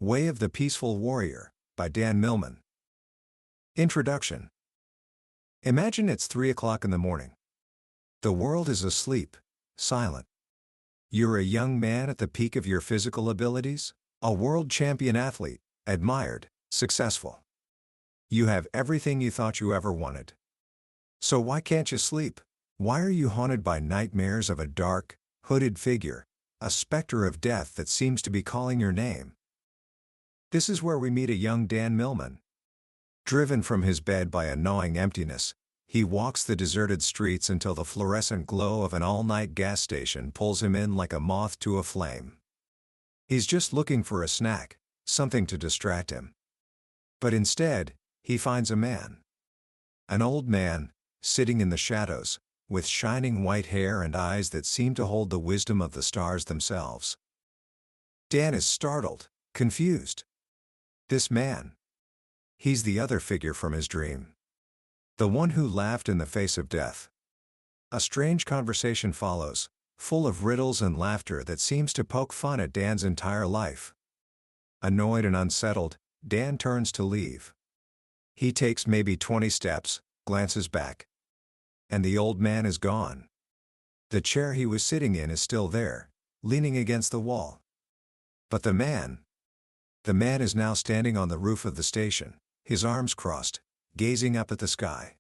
Way of the Peaceful Warrior, by Dan Millman. Introduction. Imagine it's 3 o'clock in the morning. The world is asleep, silent. You're a young man at the peak of your physical abilities, a world champion athlete, admired, successful. You have everything you thought you ever wanted. So why can't you sleep? Why are you haunted by nightmares of a dark, hooded figure, a specter of death that seems to be calling your name? This is where we meet a young Dan Millman. Driven from his bed by a gnawing emptiness, he walks the deserted streets until the fluorescent glow of an all-night gas station pulls him in like a moth to a flame. He's just looking for a snack, something to distract him. But instead, he finds a man. An old man, sitting in the shadows, with shining white hair and eyes that seem to hold the wisdom of the stars themselves. Dan is startled, confused. This man. He's the other figure from his dream. The one who laughed in the face of death. A strange conversation follows, full of riddles and laughter that seems to poke fun at Dan's entire life. Annoyed and unsettled, Dan turns to leave. He takes maybe 20 steps, glances back. And the old man is gone. The chair he was sitting in is still there, leaning against the wall. But the man is now standing on the roof of the station, his arms crossed, gazing up at the sky.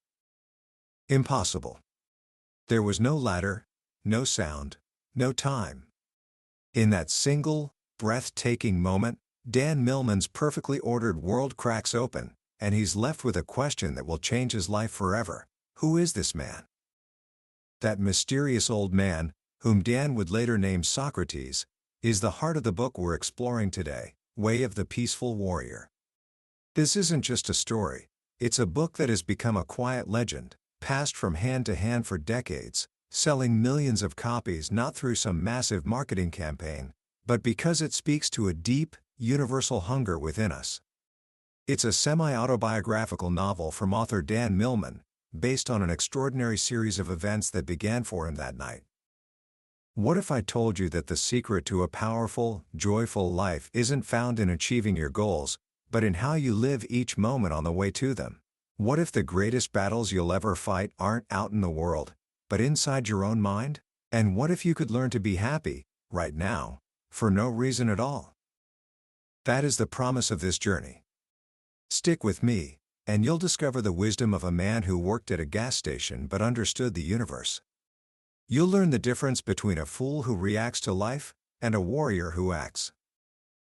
Impossible. There was no ladder, no sound, no time. In that single, breathtaking moment, Dan Millman's perfectly ordered world cracks open, and he's left with a question that will change his life forever. Who is this man? That mysterious old man, whom Dan would later name Socrates, is the heart of the book we're exploring today, Way of the Peaceful Warrior. This isn't just a story, it's a book that has become a quiet legend, passed from hand to hand for decades, selling millions of copies not through some massive marketing campaign, but because it speaks to a deep, universal hunger within us. It's a semi-autobiographical novel from author Dan Millman, based on an extraordinary series of events that began for him that night. What if I told you that the secret to a powerful, joyful life isn't found in achieving your goals, but in how you live each moment on the way to them? What if the greatest battles you'll ever fight aren't out in the world, but inside your own mind? And what if you could learn to be happy, right now, for no reason at all? That is the promise of this journey. Stick with me, and you'll discover the wisdom of a man who worked at a gas station but understood the universe. You'll learn the difference between a fool who reacts to life and a warrior who acts.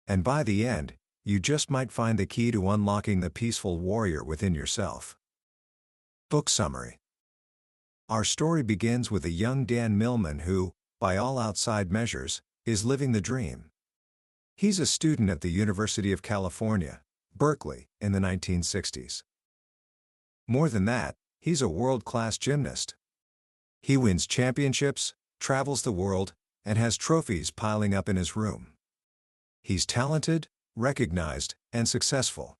And by the end, you just might find the key to unlocking the peaceful warrior within yourself. Book summary. Our story begins with a young Dan Millman who, by all outside measures, is living the dream. He's a student at the University of California, Berkeley, in the 1960s. More than that, he's a world-class gymnast. He wins championships, travels the world, and has trophies piling up in his room. He's talented, recognized, and successful.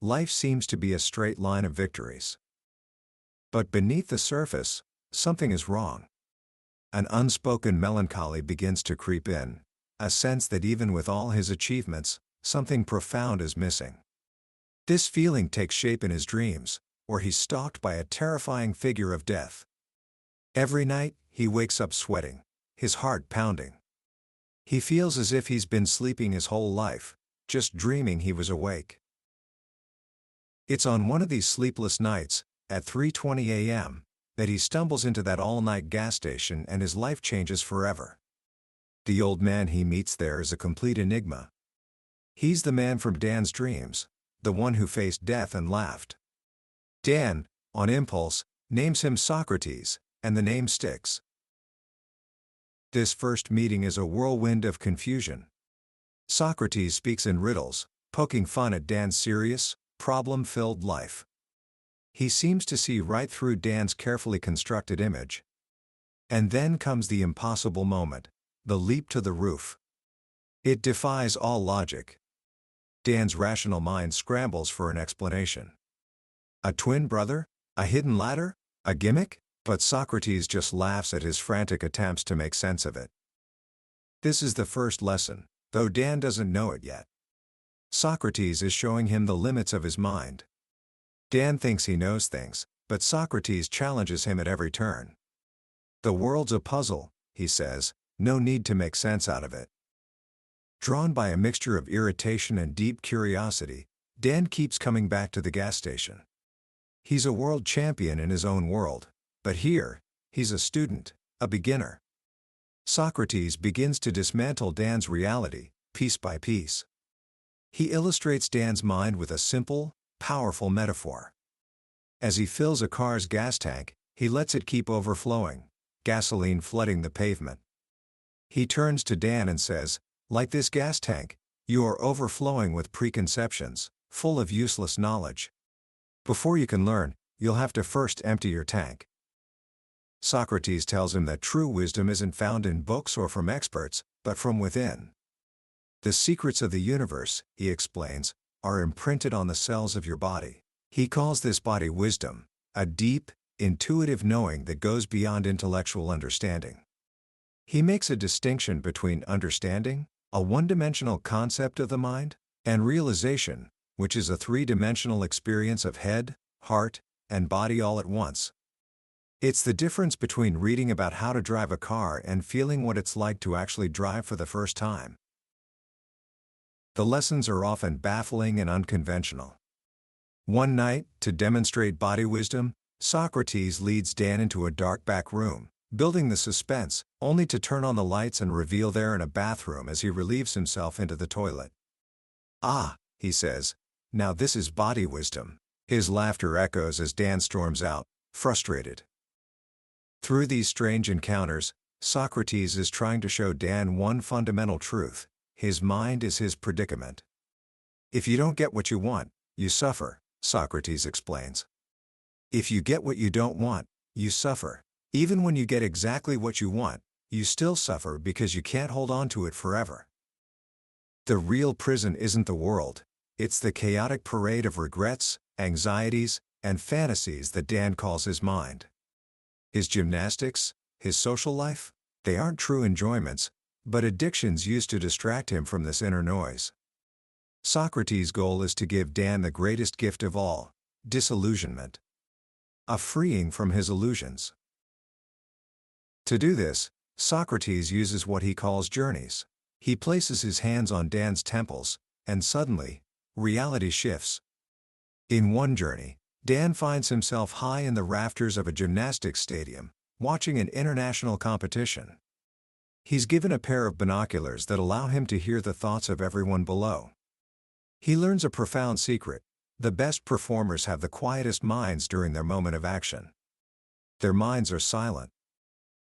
Life seems to be a straight line of victories. But beneath the surface, something is wrong. An unspoken melancholy begins to creep in, a sense that even with all his achievements, something profound is missing. This feeling takes shape in his dreams, where he's stalked by a terrifying figure of death. Every night, he wakes up sweating, his heart pounding. He feels as if he's been sleeping his whole life, just dreaming he was awake. It's on one of these sleepless nights, at 3:20 a.m., that he stumbles into that all-night gas station and his life changes forever. The old man he meets there is a complete enigma. He's the man from Dan's dreams, the one who faced death and laughed. Dan, on impulse, names him Socrates, and the name sticks. This first meeting is a whirlwind of confusion. Socrates speaks in riddles, poking fun at Dan's serious, problem-filled life. He seems to see right through Dan's carefully constructed image. And then comes the impossible moment, the leap to the roof. It defies all logic. Dan's rational mind scrambles for an explanation. A twin brother? A hidden ladder? A gimmick? But Socrates just laughs at his frantic attempts to make sense of it. This is the first lesson, though Dan doesn't know it yet. Socrates is showing him the limits of his mind. Dan thinks he knows things, but Socrates challenges him at every turn. The world's a puzzle, he says, no need to make sense out of it. Drawn by a mixture of irritation and deep curiosity, Dan keeps coming back to the gas station. He's a world champion in his own world, but here, he's a student, a beginner. Socrates begins to dismantle Dan's reality, piece by piece. He illustrates Dan's mind with a simple, powerful metaphor. As he fills a car's gas tank, he lets it keep overflowing, gasoline flooding the pavement. He turns to Dan and says, like this gas tank, you are overflowing with preconceptions, full of useless knowledge. Before you can learn, you'll have to first empty your tank. Socrates tells him that true wisdom isn't found in books or from experts, but from within. The secrets of the universe, he explains, are imprinted on the cells of your body. He calls this body wisdom, a deep, intuitive knowing that goes beyond intellectual understanding. He makes a distinction between understanding, a one-dimensional concept of the mind, and realization, which is a three-dimensional experience of head, heart, and body all at once. It's the difference between reading about how to drive a car and feeling what it's like to actually drive for the first time. The lessons are often baffling and unconventional. One night, to demonstrate body wisdom, Socrates leads Dan into a dark back room, building the suspense, only to turn on the lights and reveal there in a bathroom as he relieves himself into the toilet. "Ah," he says, "now this is body wisdom." His laughter echoes as Dan storms out, frustrated. Through these strange encounters, Socrates is trying to show Dan one fundamental truth: his mind is his predicament. If you don't get what you want, you suffer, Socrates explains. If you get what you don't want, you suffer. Even when you get exactly what you want, you still suffer because you can't hold on to it forever. The real prison isn't the world, it's the chaotic parade of regrets, anxieties, and fantasies that Dan calls his mind. His gymnastics, his social life, they aren't true enjoyments, but addictions used to distract him from this inner noise. Socrates' goal is to give Dan the greatest gift of all: disillusionment. A freeing from his illusions. To do this, Socrates uses what he calls journeys. He places his hands on Dan's temples, and suddenly, reality shifts. In one journey, Dan finds himself high in the rafters of a gymnastics stadium, watching an international competition. He's given a pair of binoculars that allow him to hear the thoughts of everyone below. He learns a profound secret: the best performers have the quietest minds during their moment of action. Their minds are silent.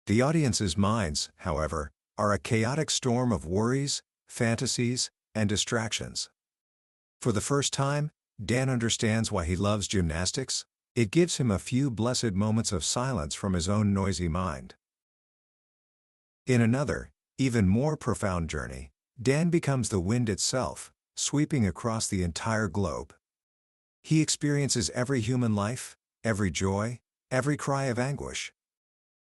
The audience's minds, however, are a chaotic storm of worries, fantasies, and distractions. For the first time, Dan understands why he loves gymnastics. It gives him a few blessed moments of silence from his own noisy mind. In another, even more profound journey, Dan becomes the wind itself, sweeping across the entire globe. He experiences every human life, every joy, every cry of anguish.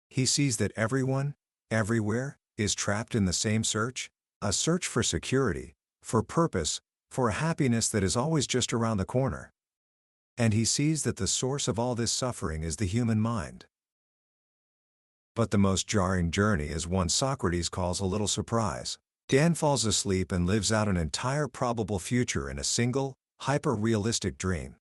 He sees that everyone, everywhere, is trapped in the same search, a search for security, for purpose, for a happiness that is always just around the corner. And he sees that the source of all this suffering is the human mind. But the most jarring journey is one Socrates calls a little surprise. Dan falls asleep and lives out an entire probable future in a single, hyper-realistic dream.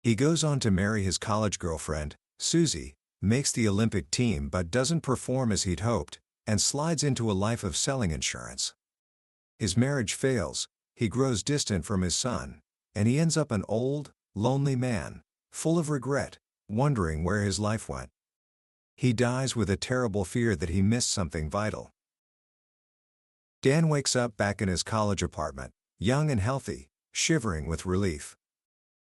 He goes on to marry his college girlfriend, Susie, makes the Olympic team but doesn't perform as he'd hoped, and slides into a life of selling insurance. His marriage fails, he grows distant from his son, and he ends up an old, lonely man, full of regret, wondering where his life went. He dies with a terrible fear that he missed something vital. Dan wakes up back in his college apartment, young and healthy, shivering with relief.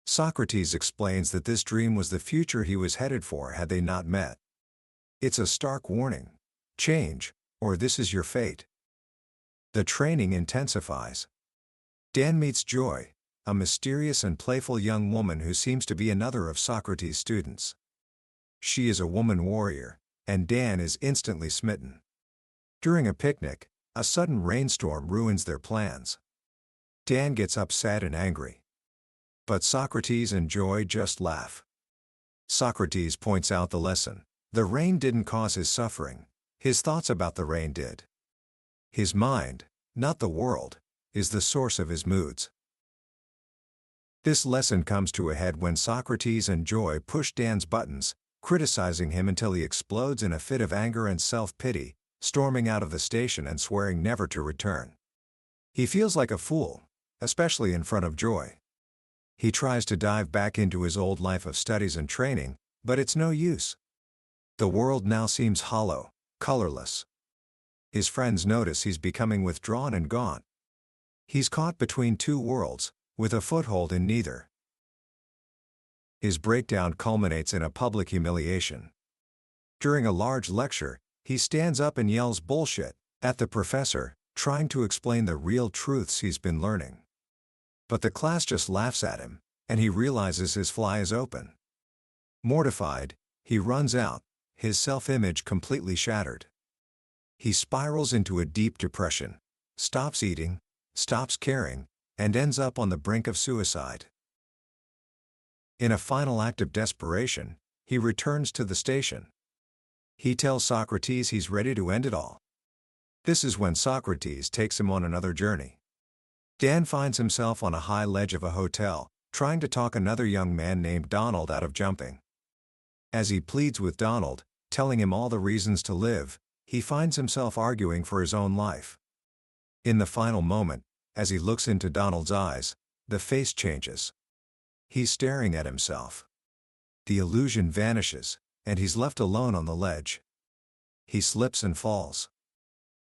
Socrates explains that this dream was the future he was headed for had they not met. It's a stark warning: change, or this is your fate. The training intensifies. Dan meets Joy, a mysterious and playful young woman who seems to be another of Socrates' students. She is a woman warrior, and Dan is instantly smitten. During a picnic, a sudden rainstorm ruins their plans. Dan gets upset and angry. But Socrates and Joy just laugh. Socrates points out the lesson. The rain didn't cause his suffering. His thoughts about the rain did. His mind, not the world, is the source of his moods. This lesson comes to a head when Socrates and Joy push Dan's buttons, criticizing him until he explodes in a fit of anger and self-pity, storming out of the station and swearing never to return. He feels like a fool, especially in front of Joy. He tries to dive back into his old life of studies and training, but it's no use. The world now seems hollow, colorless. His friends notice he's becoming withdrawn and gaunt. He's caught between two worlds, with a foothold in neither. His breakdown culminates in a public humiliation. During a large lecture, he stands up and yells "bullshit" at the professor, trying to explain the real truths he's been learning. But the class just laughs at him, and he realizes his fly is open. Mortified, he runs out, his self-image completely shattered. He spirals into a deep depression, stops eating, stops caring, and ends up on the brink of suicide. In a final act of desperation, he returns to the station. He tells Socrates he's ready to end it all. This is when Socrates takes him on another journey. Dan finds himself on a high ledge of a hotel, trying to talk another young man named Donald out of jumping. As he pleads with Donald, telling him all the reasons to live, he finds himself arguing for his own life. In the final moment, as he looks into Donald's eyes, the face changes. He's staring at himself. The illusion vanishes, and he's left alone on the ledge. He slips and falls,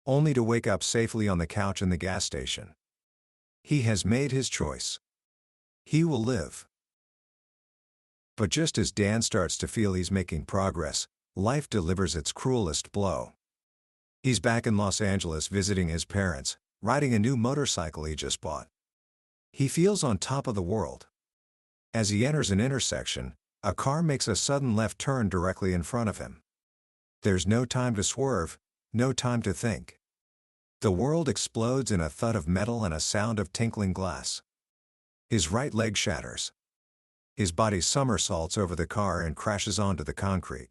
only to wake up safely on the couch in the gas station. He has made his choice. He will live. But just as Dan starts to feel he's making progress, life delivers its cruelest blow. He's back in Los Angeles visiting his parents, riding a new motorcycle he just bought. He feels on top of the world. As he enters an intersection, a car makes a sudden left turn directly in front of him. There's no time to swerve, no time to think. The world explodes in a thud of metal and a sound of tinkling glass. His right leg shatters. His body somersaults over the car and crashes onto the concrete.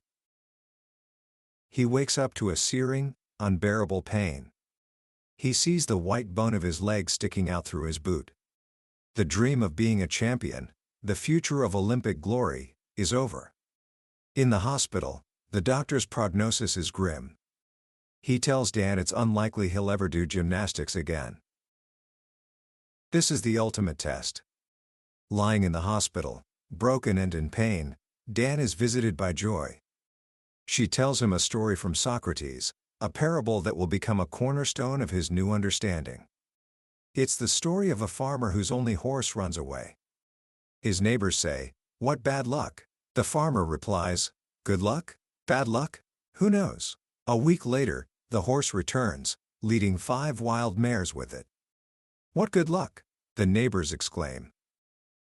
He wakes up to a searing, unbearable pain. He sees the white bone of his leg sticking out through his boot. The dream of being a champion, the future of Olympic glory, is over. In the hospital, the doctor's prognosis is grim. He tells Dan it's unlikely he'll ever do gymnastics again. This is the ultimate test. Lying in the hospital, broken and in pain, Dan is visited by Joy. She tells him a story from Socrates, a parable that will become a cornerstone of his new understanding. It's the story of a farmer whose only horse runs away. His neighbors say, "What bad luck?" The farmer replies, "Good luck? Bad luck? Who knows?" A week later, the horse returns, leading 5 wild mares with it. "What good luck?" the neighbors exclaim.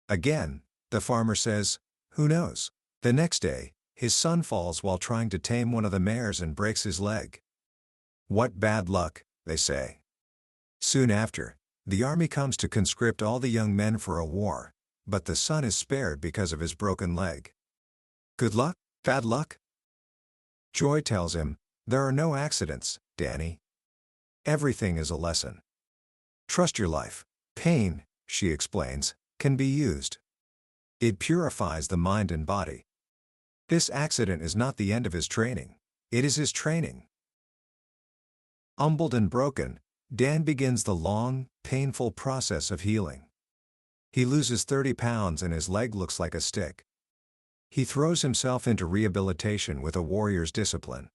Again, the farmer says, "Who knows?" The next day, his son falls while trying to tame one of the mares and breaks his leg. "What bad luck," they say. Soon after, the army comes to conscript all the young men for a war, but the son is spared because of his broken leg. Good luck? Bad luck? Joy tells him, "There are no accidents, Danny. Everything is a lesson. Trust your life. Pain," she explains, "can be used. It purifies the mind and body. This accident is not the end of his training. It is his training." Humbled and broken, Dan begins the long, painful process of healing. He loses 30 pounds and his leg looks like a stick. He throws himself into rehabilitation with a warrior's discipline.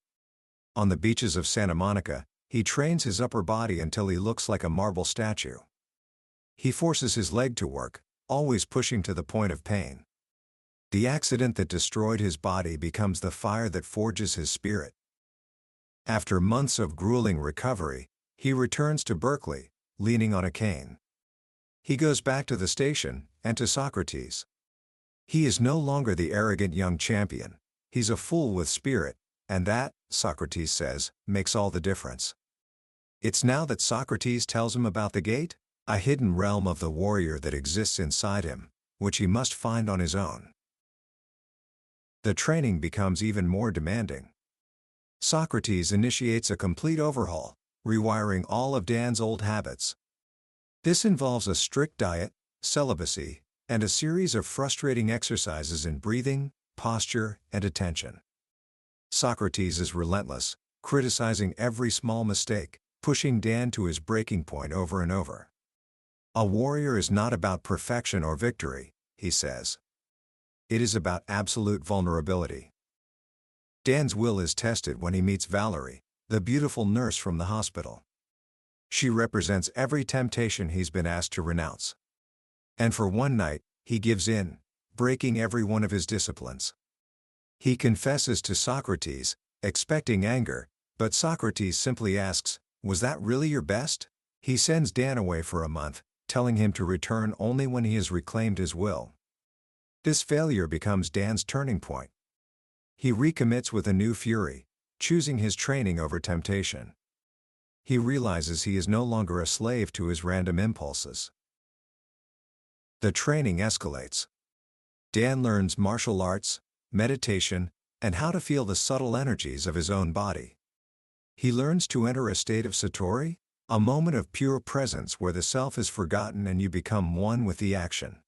On the beaches of Santa Monica, he trains his upper body until he looks like a marble statue. He forces his leg to work, always pushing to the point of pain. The accident that destroyed his body becomes the fire that forges his spirit. After months of grueling recovery, he returns to Berkeley, leaning on a cane. He goes back to the station, and to Socrates. He is no longer the arrogant young champion, he's a fool with spirit, and that, Socrates says, makes all the difference. It's now that Socrates tells him about the gate, a hidden realm of the warrior that exists inside him, which he must find on his own. The training becomes even more demanding. Socrates initiates a complete overhaul, rewiring all of Dan's old habits. This involves a strict diet, celibacy, and a series of frustrating exercises in breathing, posture, and attention. Socrates is relentless, criticizing every small mistake, pushing Dan to his breaking point over and over. A warrior is not about perfection or victory, he says. It is about absolute vulnerability. Dan's will is tested when he meets Valerie, the beautiful nurse from the hospital. She represents every temptation he's been asked to renounce. And for one night, he gives in, breaking every one of his disciplines. He confesses to Socrates, expecting anger, but Socrates simply asks, "Was that really your best?" He sends Dan away for a month, telling him to return only when he has reclaimed his will. This failure becomes Dan's turning point. He recommits with a new fury, choosing his training over temptation. He realizes he is no longer a slave to his random impulses. The training escalates. Dan learns martial arts, meditation, and how to feel the subtle energies of his own body. He learns to enter a state of satori, a moment of pure presence where the self is forgotten and you become one with the action.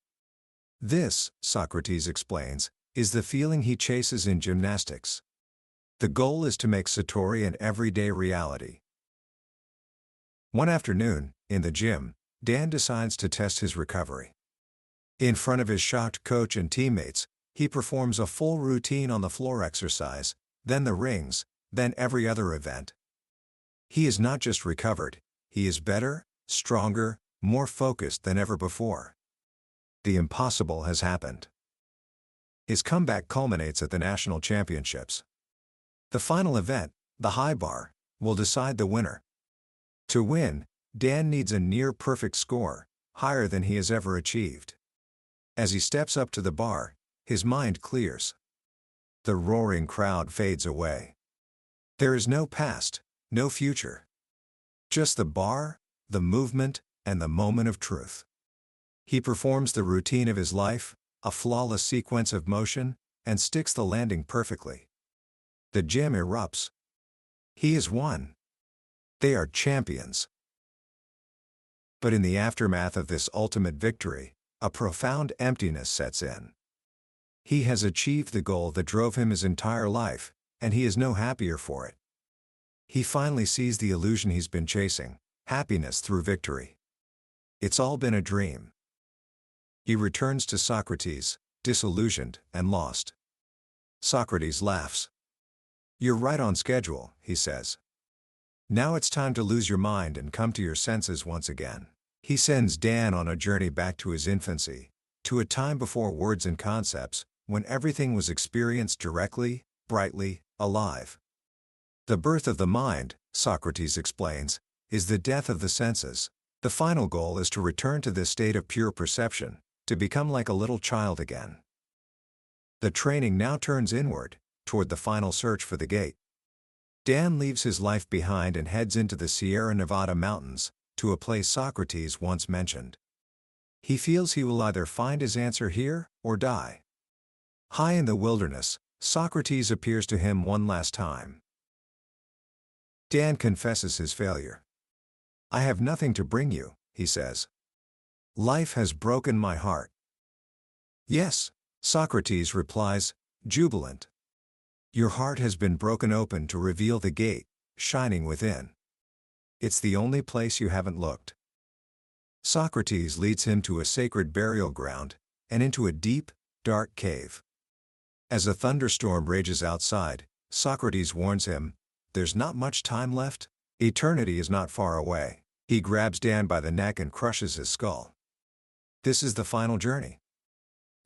This, Socrates explains, is the feeling he chases in gymnastics. The goal is to make satori an everyday reality. One afternoon, in the gym, Dan decides to test his recovery. In front of his shocked coach and teammates, he performs a full routine on the floor exercise, then the rings, then every other event. He is not just recovered, he is better, stronger, more focused than ever before. The impossible has happened. His comeback culminates at the national championships. The final event, the high bar, will decide the winner. To win, Dan needs a near-perfect score, higher than he has ever achieved. As he steps up to the bar, his mind clears. The roaring crowd fades away. There is no past, no future. Just the bar, the movement, and the moment of truth. He performs the routine of his life, a flawless sequence of motion, and sticks the landing perfectly. The gym erupts. He has won. They are champions. But in the aftermath of this ultimate victory, a profound emptiness sets in. He has achieved the goal that drove him his entire life, and he is no happier for it. He finally sees the illusion he's been chasing, happiness through victory. It's all been a dream. He returns to Socrates, disillusioned and lost. Socrates laughs. "You're right on schedule," he says. "Now it's time to lose your mind and come to your senses once again." He sends Dan on a journey back to his infancy, to a time before words and concepts, when everything was experienced directly, brightly, alive. The birth of the mind, Socrates explains, is the death of the senses. The final goal is to return to this state of pure perception, to become like a little child again. The training now turns inward, toward the final search for the gate. Dan leaves his life behind and heads into the Sierra Nevada mountains, to a place Socrates once mentioned. He feels he will either find his answer here, or die. High in the wilderness, Socrates appears to him one last time. Dan confesses his failure. "I have nothing to bring you," he says. "Life has broken my heart." "Yes," Socrates replies, jubilant. "Your heart has been broken open to reveal the gate, shining within. It's the only place you haven't looked." Socrates leads him to a sacred burial ground, and into a deep, dark cave. As a thunderstorm rages outside, Socrates warns him, "There's not much time left. Eternity is not far away." He grabs Dan by the neck and crushes his skull. This is the final journey.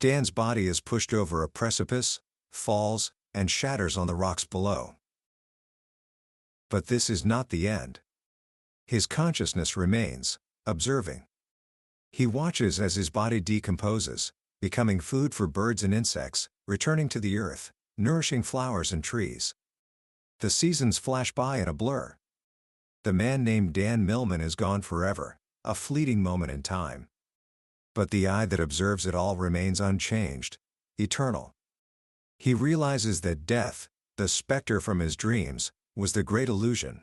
Dan's body is pushed over a precipice, falls, and shatters on the rocks below. But this is not the end. His consciousness remains, observing. He watches as his body decomposes, becoming food for birds and insects, returning to the earth, nourishing flowers and trees. The seasons flash by in a blur. The man named Dan Millman is gone forever, a fleeting moment in time. But the eye that observes it all remains unchanged, eternal. He realizes that death, the specter from his dreams, was the great illusion.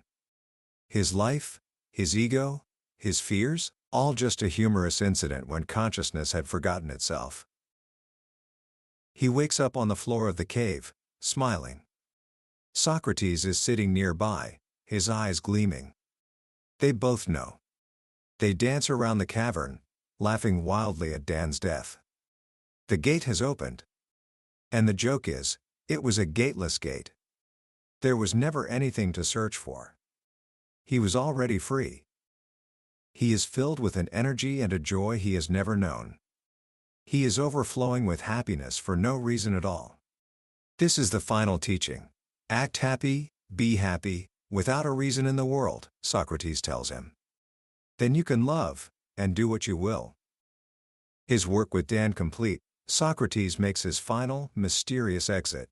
His life, his ego, his fears, all just a humorous incident when consciousness had forgotten itself. He wakes up on the floor of the cave, smiling. Socrates is sitting nearby, his eyes gleaming. They both know. They dance around the cavern, laughing wildly at Dan's death. The gate has opened. And the joke is, it was a gateless gate. There was never anything to search for. He was already free. He is filled with an energy and a joy he has never known. He is overflowing with happiness for no reason at all. This is the final teaching. Act happy, be happy, without a reason in the world, Socrates tells him. Then you can love, and do what you will. His work with Dan complete, Socrates makes his final, mysterious exit.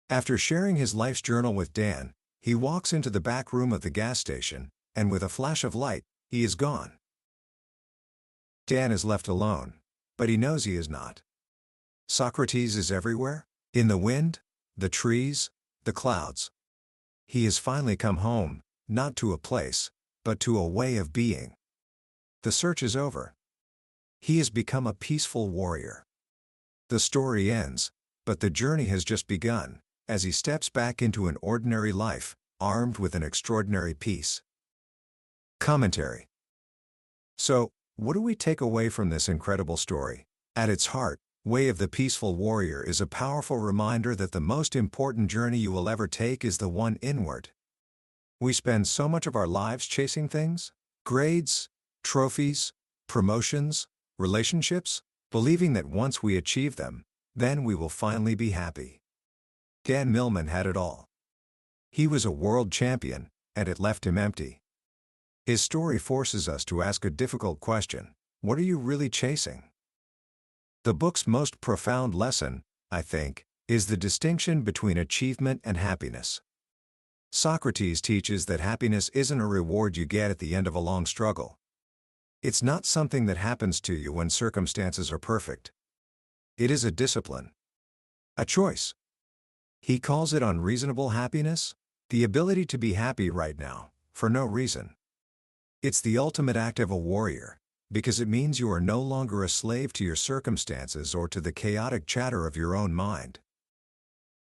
After sharing his life's journal with Dan, he walks into the back room of the gas station, and with a flash of light, he is gone. Dan is left alone, but he knows he is not. Socrates is everywhere, in the wind, the trees, the clouds. He has finally come home, not to a place, but to a way of being. The search is over. He has become a peaceful warrior. The story ends, but the journey has just begun, as he steps back into an ordinary life, armed with an extraordinary peace. Commentary. So, what do we take away from this incredible story? At its heart, Way of the Peaceful Warrior is a powerful reminder that the most important journey you will ever take is the one inward. We spend so much of our lives chasing things, grades, trophies, promotions, relationships, believing that once we achieve them, then we will finally be happy. Dan Millman had it all. He was a world champion, and it left him empty. His story forces us to ask a difficult question: what are you really chasing? The book's most profound lesson, I think, is the distinction between achievement and happiness. Socrates teaches that happiness isn't a reward you get at the end of a long struggle. It's not something that happens to you when circumstances are perfect. It is a discipline. A choice. He calls it unreasonable happiness, the ability to be happy right now, for no reason. It's the ultimate act of a warrior, because it means you are no longer a slave to your circumstances or to the chaotic chatter of your own mind.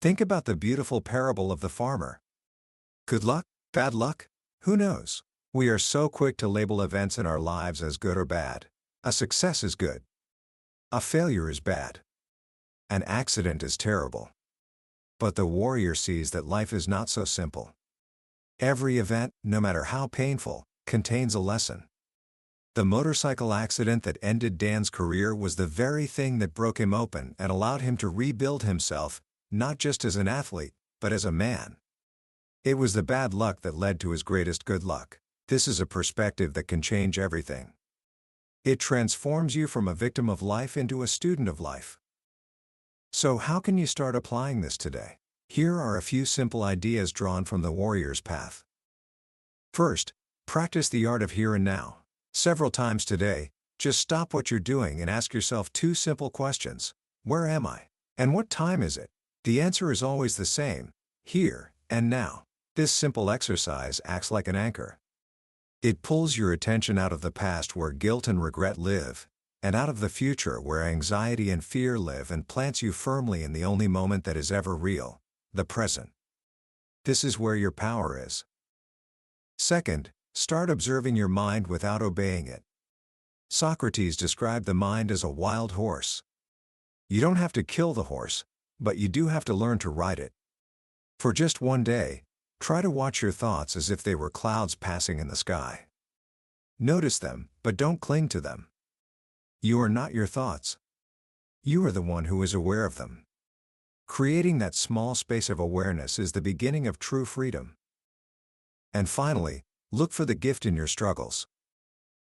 Think about the beautiful parable of the farmer. Good luck? Bad luck? Who knows? We are so quick to label events in our lives as good or bad. A success is good. A failure is bad. An accident is terrible. But the warrior sees that life is not so simple. Every event, no matter how painful, contains a lesson. The motorcycle accident that ended Dan's career was the very thing that broke him open and allowed him to rebuild himself, not just as an athlete, but as a man. It was the bad luck that led to his greatest good luck. This is a perspective that can change everything. It transforms you from a victim of life into a student of life. So how can you start applying this today? Here are a few simple ideas drawn from the warrior's path. First, practice the art of here and now. Several times today, just stop what you're doing and ask yourself two simple questions. Where am I? And what time is it? The answer is always the same: here and now. This simple exercise acts like an anchor. It pulls your attention out of the past where guilt and regret live, and out of the future where anxiety and fear live, and plants you firmly in the only moment that is ever real, the present. This is where your power is. Second, start observing your mind without obeying it. Socrates described the mind as a wild horse. You don't have to kill the horse, but you do have to learn to ride it. For just one day, try to watch your thoughts as if they were clouds passing in the sky. Notice them, but don't cling to them. You are not your thoughts. You are the one who is aware of them. Creating that small space of awareness is the beginning of true freedom. And finally, look for the gift in your struggles.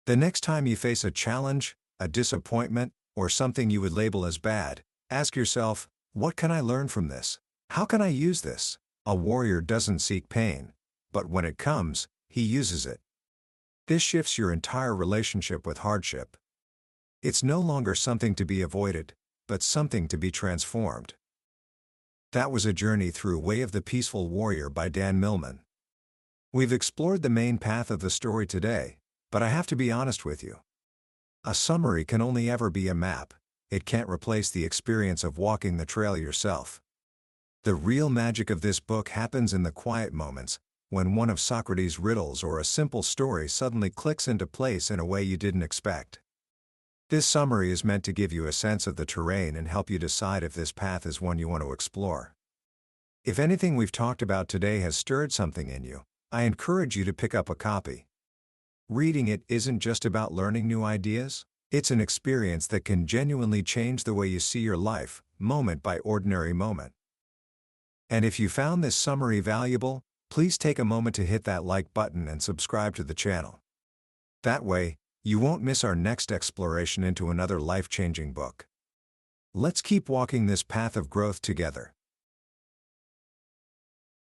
The next time you face a challenge, a disappointment, or something you would label as bad, ask yourself, what can I learn from this? How can I use this? A warrior doesn't seek pain, but when it comes, he uses it. This shifts your entire relationship with hardship. It's no longer something to be avoided, but something to be transformed. That was a journey through Way of the Peaceful Warrior by Dan Millman. We've explored the main path of the story today, but I have to be honest with you. A summary can only ever be a map. It can't replace the experience of walking the trail yourself. The real magic of this book happens in the quiet moments, when one of Socrates' riddles or a simple story suddenly clicks into place in a way you didn't expect. This summary is meant to give you a sense of the terrain and help you decide if this path is one you want to explore. If anything we've talked about today has stirred something in you, I encourage you to pick up a copy. Reading it isn't just about learning new ideas, it's an experience that can genuinely change the way you see your life, moment by ordinary moment. And if you found this summary valuable, please take a moment to hit that like button and subscribe to the channel. That way, you won't miss our next exploration into another life-changing book. Let's keep walking this path of growth together.